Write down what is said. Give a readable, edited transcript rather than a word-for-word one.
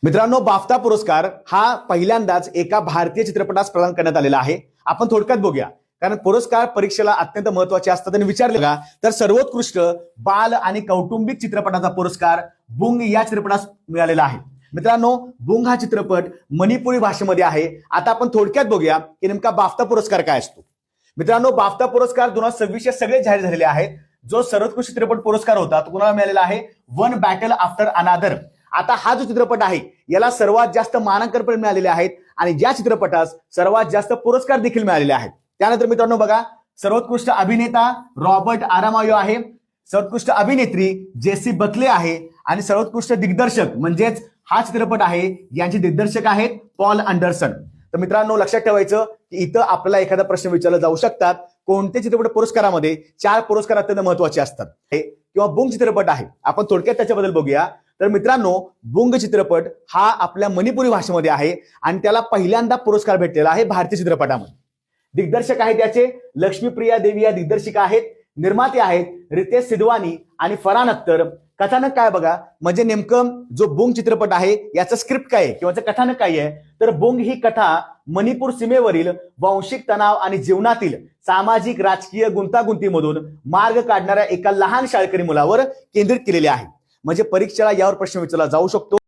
मित्रांनो, बाफ्ता पुरस्कार हा पहिल्यांदाच एका भारतीय चित्रपटास प्रदान करण्यात आलेला आहे. आपण थोडक्यात बघूया, कारण पुरस्कार परीक्षेला अत्यंत महत्वाचे असतात. आणि विचारले का तर सर्वोत्कृष्ट बाल आणि कौटुंबिक चित्रपटाचा पुरस्कार बुंग या चित्रपटास मिळालेला आहे. मित्रांनो, बुंग हा चित्रपट मणिपुरी भाषेमध्ये आहे. आता आपण थोडक्यात बघूया की नेमका बाफ्ता पुरस्कार काय असतो. मित्रांनो, बाफ्ता पुरस्कार 2026 सगळे जाहीर झालेले आहेत. जो सर्वोत्कृष्ट चित्रपट पुरस्कार होता तो कुणाला मिळालेला आहे? वन बॅटल आफ्टर अनादर. आता हा जो चित्रपट आहे याला सर्वात जास्त मानांकन पण मिळालेले आहेत आणि या चित्रपटास सर्वात जास्त पुरस्कार देखील मिळालेले आहेत. त्यानंतर मित्रांनो बघा, सर्वोत्कृष्ट अभिनेता रॉबर्ट आरामायो आहे, सर्वोत्कृष्ट अभिनेत्री जेसी बकले आहे आणि सर्वोत्कृष्ट दिग्दर्शक म्हणजेच हा चित्रपट आहे यांचे दिग्दर्शक आहेत पॉल अँडरसन. तर मित्रांनो, लक्षात ठेवायचं की इथं आपल्याला एखादा प्रश्न विचारला जाऊ शकतात, कोणत्या चित्रपट पुरस्कारामध्ये 4 पुरस्कार अत्यंत महत्वाचे असतात किंवा बुंग चित्रपट आहे. आपण थोडक्यात त्याच्याबद्दल बघूया. तर मित्रांनो, बुंग चित्रपट हा आपल्या मणिपुरी भाषेमध्ये आहे आणि त्याला पहिल्यांदा पुरस्कार भेटलेला आहे भारतीय चित्रपटामध्ये. दिग्दर्शक आहेत त्याचे लक्ष्मीप्रिया देवी या दिग्दर्शिका आहेत. निर्माते आहेत रितेश सिधवानी आणि फरहान अख्तर. कथानक काय बघा, म्हणजे नेमकं जो बुंग चित्रपट आहे याचं स्क्रिप्ट काय आहे किंवा कथानक काय आहे, तर बुंग ही कथा मणिपूर सीमेवरील वांशिक तणाव आणि जीवनातील सामाजिक राजकीय गुंतागुंतीमधून मार्ग काढणाऱ्या एका लहान शाळकरी मुलावर केंद्रित केलेली आहे. म्हणजे परीक्षेला यावर प्रश्न विचारला जाऊ शकतो.